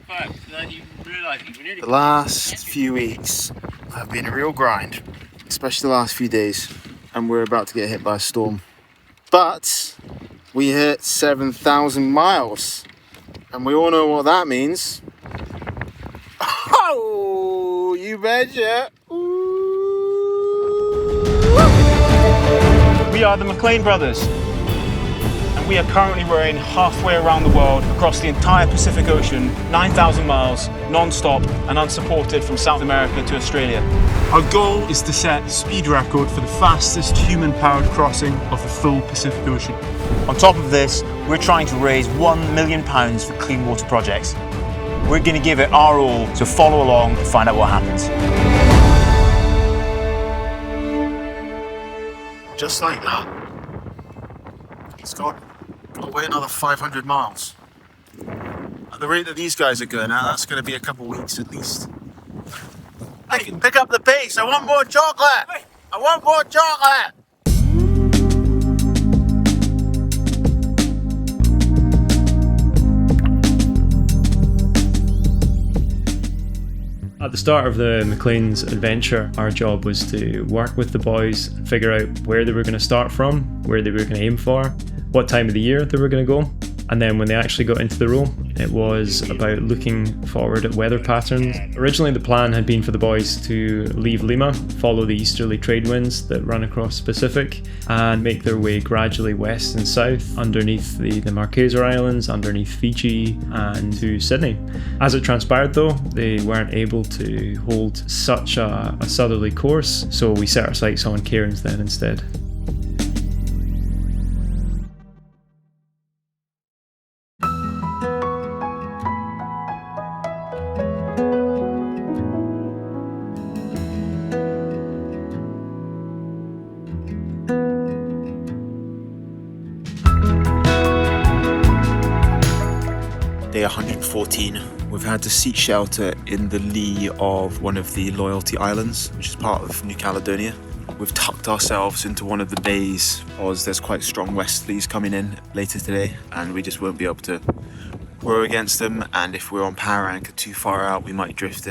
The last few weeks have been a real grind, especially the last few days, and we're about to get hit by a storm. But we hit 7,000 miles, and we all know what that means. Oh, you betcha! We are the McLean brothers, and we are currently rowing halfway around the world across the entire Pacific Ocean, 9,000 miles, non-stop and unsupported from South America to Australia. Our goal is to set the speed record for the fastest human-powered crossing of the full Pacific Ocean. On top of this, we're trying to raise £1 million for clean water projects. We're going to give it our all, so follow along and find out what happens. Just like that. It's got away another 500 miles. At the rate that these guys are going at, that's going to be a couple weeks at least. I can pick up the pace. I want more chocolate. I want more chocolate. At the start of the McLean's adventure, our job was to work with the boys and figure out where they were going to start from, where they were going to aim for, what time of the year they were going to go. And then when they actually got into the role, it was about looking forward at weather patterns. Originally the plan had been for the boys to leave Lima, follow the easterly trade winds that run across the Pacific, and make their way gradually west and south underneath the Marquesas Islands, underneath Fiji, and to Sydney. As it transpired though, they weren't able to hold such a southerly course, so we set our sights on Cairns then instead. Day 114. We've had to seek shelter in the lee of one of the Loyalty Islands, which is part of New Caledonia. We've tucked ourselves into one of the bays because there's quite strong westerlies coming in later today, and we just won't be able to row against them, and if we're on power anchor too far out, we might drift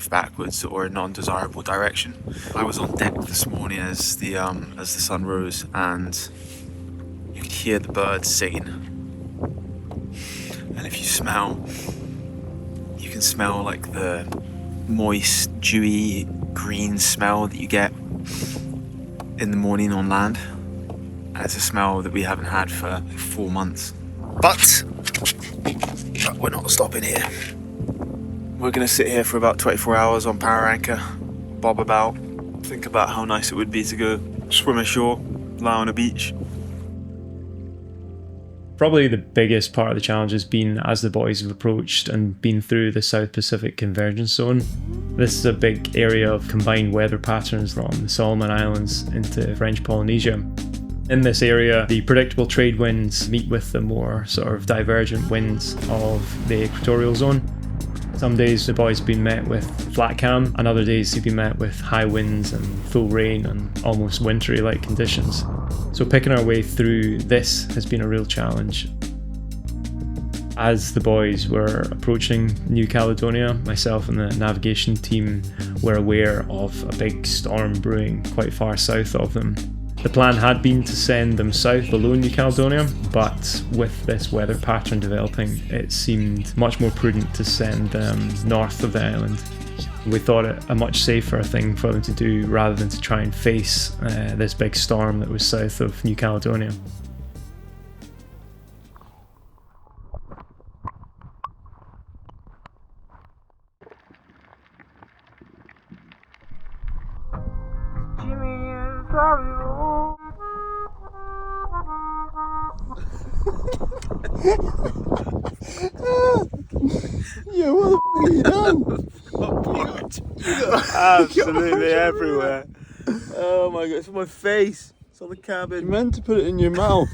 backwards or a non-desirable direction. I was on deck this morning as the sun rose, and you could hear the birds singing. And if you can smell like the moist, dewy, green smell that you get in the morning on land. And it's a smell that we haven't had for 4 months. But we're not stopping here. We're going to sit here for about 24 hours on power anchor, bob about, think about how nice it would be to go swim ashore, lie on a beach. Probably the biggest part of the challenge has been as the boys have approached and been through the South Pacific Convergence Zone. This is a big area of combined weather patterns from the Solomon Islands into French Polynesia. In this area, the predictable trade winds meet with the more sort of divergent winds of the equatorial zone. Some days the boys have been met with flat calm, and other days they've been met with high winds and full rain and almost wintry-like conditions. So picking our way through this has been a real challenge. As the boys were approaching New Caledonia, myself and the navigation team were aware of a big storm brewing quite far south of them. The plan had been to send them south below New Caledonia, but with this weather pattern developing, it seemed much more prudent to send them north of the island. We thought it a much safer thing for them to do rather than to try and face this big storm that was south of New Caledonia. Yeah, what the f*** are you done? Absolutely everywhere. Oh my god, it's on my face. It's on the cabin. You meant to put it in your mouth.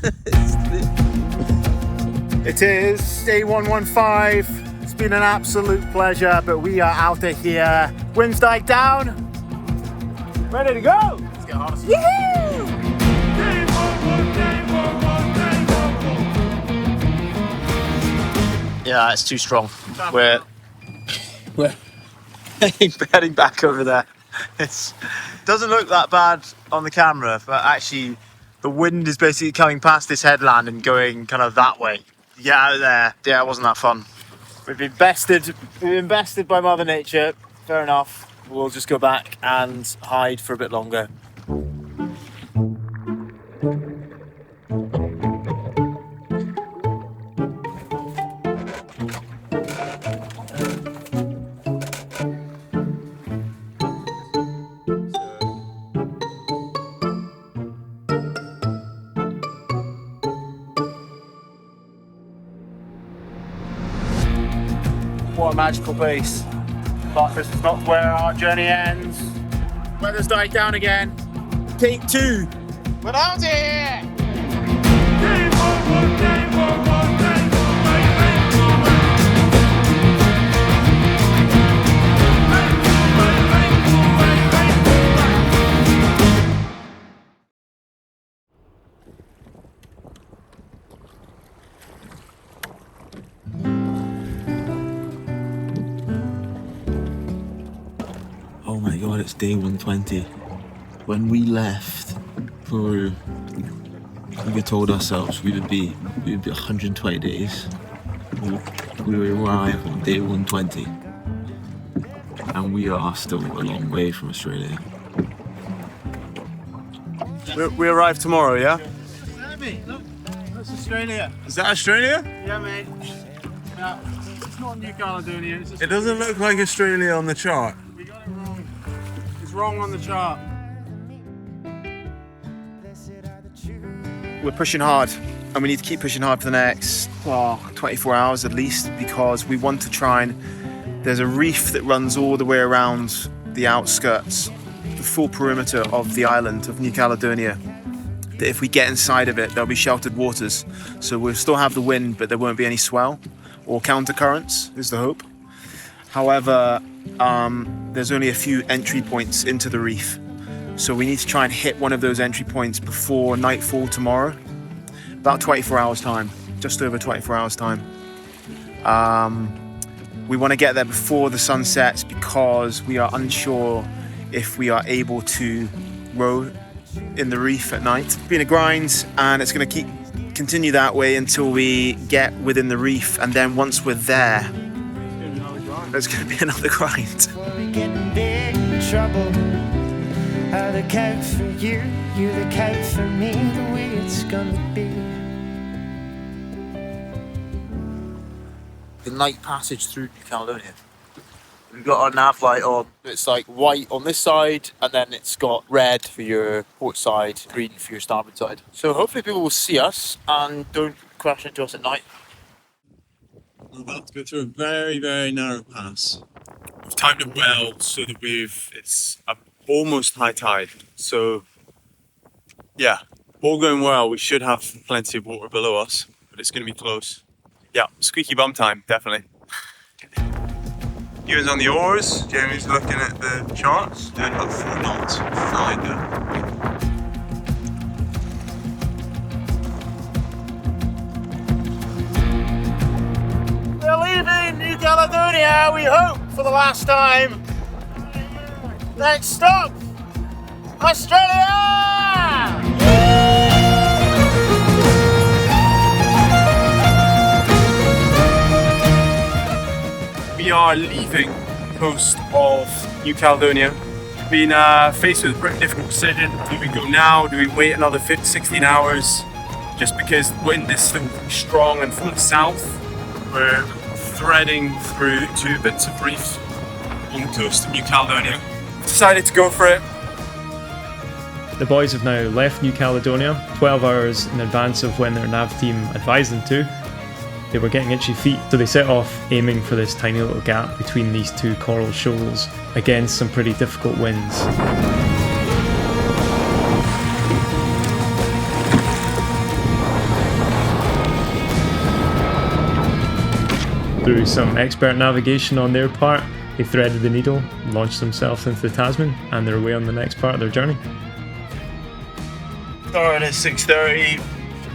It is day 115. It's been an absolute pleasure, but we are out of here. Winds died down. Ready to go. Let's get hard. Yee-hoo! Yeah, it's too strong. We're heading back over there. It doesn't look that bad on the camera, but actually the wind is basically coming past this headland and going kind of that way. You get out there, yeah, it wasn't that fun. We've been bested by Mother Nature, fair enough. We'll just go back and hide for a bit longer. What a magical place. But this is not where our journey ends. Weather's died down again. Take 2. We're out here! Oh my god, it's day 120. When we left Peru, we told ourselves we would be 120 days. We will arrive on day 120. And we are still a long way from Australia. We arrive tomorrow, yeah? Look, that's Australia. Is that Australia? Yeah, mate. Yeah, it's not New Caledonia. It's It doesn't look like Australia on the chart. We got it wrong. It's wrong on the chart. We're pushing hard, and we need to keep pushing hard for the next 24 hours at least, because we want to try and... There's a reef that runs all the way around the outskirts, the full perimeter of the island of New Caledonia. That if we get inside of it, there'll be sheltered waters. So we'll still have the wind, but there won't be any swell or countercurrents, is the hope. However, there's only a few entry points into the reef. So we need to try and hit one of those entry points before nightfall tomorrow. About 24 hours time, just over 24 hours time. We want to get there before the sun sets because we are unsure if we are able to row in the reef at night. It's been a grind, and it's going to continue that way until we get within the reef, and then once we're there, there's going to be another grind. We're getting big trouble. I look out for you, you look out for me, the way it's gonna be. The night passage through New Caledonia. We've got our nav light on. It's like white on this side, and then it's got red for your port side, green for your starboard side. So hopefully people will see us and don't crash into us at night. We're about to go through a very, very narrow pass. We've timed it well so that it's almost high tide. So, yeah, all going well. We should have plenty of water below us, but it's going to be close. Yeah, squeaky bum time, definitely. Ewan's on the oars, Jamie's looking at the charts, doing about 4 knots, fine there. We're leaving New Caledonia, we hope, for the last time. Next stop, Australia! We are leaving the coast of New Caledonia. Been faced with a pretty difficult decision. Do we go now? Do we wait another 16 hours? Just because the wind is still strong and from the south, we're threading through 2 bits of reef on the coast of New Caledonia. Decided to go for it. The boys have now left New Caledonia 12 hours in advance of when their nav team advised them to. They were getting itchy feet, so they set off aiming for this tiny little gap between these 2 coral shoals against some pretty difficult winds. Through some expert navigation on their part, they threaded the needle, launched themselves into the Tasman, and they're away on the next part of their journey. Started at 6:30,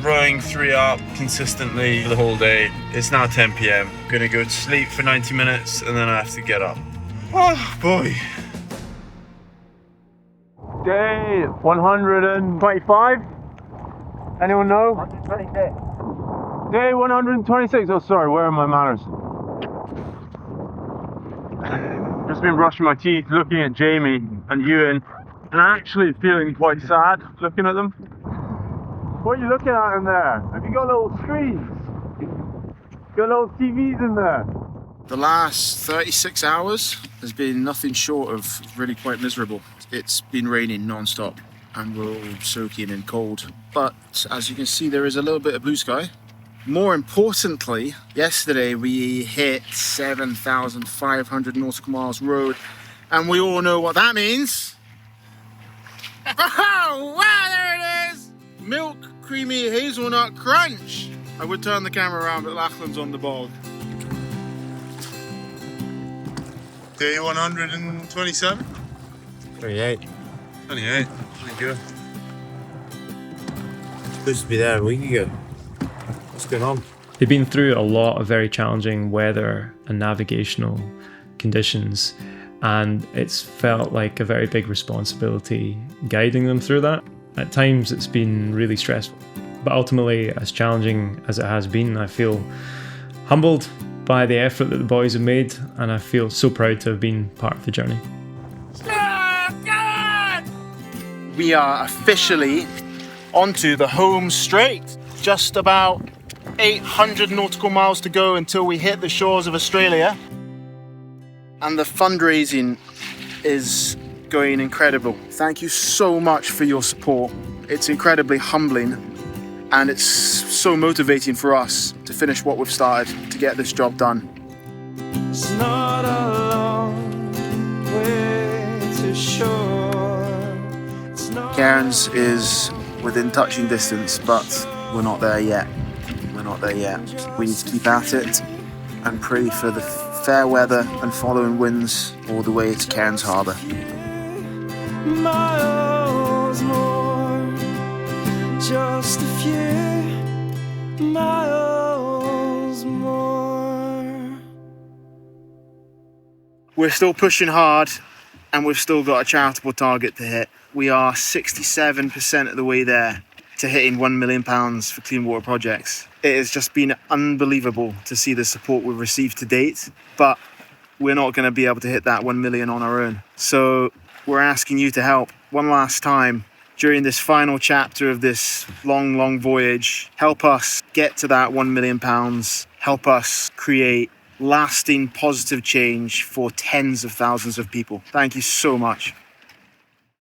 rowing 3 up consistently the whole day. It's now 10 p.m. Gonna go to sleep for 90 minutes and then I have to get up. Oh boy. Day 125. Anyone know? 126. Day 126. Oh, sorry, where are my manners? Just been brushing my teeth, looking at Jamie and Ewan, and actually feeling quite sad looking at them. What are you looking at in there? Have you got little screens? Got little TVs in there? The last 36 hours has been nothing short of really quite miserable. It's been raining non-stop and we're all soaking in cold. But as you can see, there is a little bit of blue sky. More importantly, yesterday we hit 7,500 nautical miles road, and we all know what that means. Oh, wow, there it is! Milk creamy hazelnut crunch. I would turn the camera around, but Lachlan's on the bog. Day 127? 28. 28. Thank you. Supposed to be there a week ago. What's going on? They've been through a lot of very challenging weather and navigational conditions, and it's felt like a very big responsibility guiding them through that. At times it's been really stressful, but ultimately, as challenging as it has been, I feel humbled by the effort that the boys have made, and I feel so proud to have been part of the journey. We are officially onto the home straight. Just about 800 nautical miles to go until we hit the shores of Australia. And the fundraising is going incredible. Thank you so much for your support. It's incredibly humbling and it's so motivating for us to finish what we've started, to get this job done. It's not a long way to shore. It's not Cairns is within touching distance, but we're not there yet. We're not there yet. We need to keep at it and pray for the fair weather and following winds all the way to Cairns Harbour. miles more, just a few miles more. We're still pushing hard and we've still got a charitable target to hit. We are 67% of the way there to hitting £1 million for clean water projects. It has just been unbelievable to see the support we've received to date, but we're not going to be able to hit that 1 million on our own. So we're asking you to help one last time during this final chapter of this long, long voyage. Help us get to that £1 million. Help us create lasting positive change for tens of thousands of people. Thank you so much.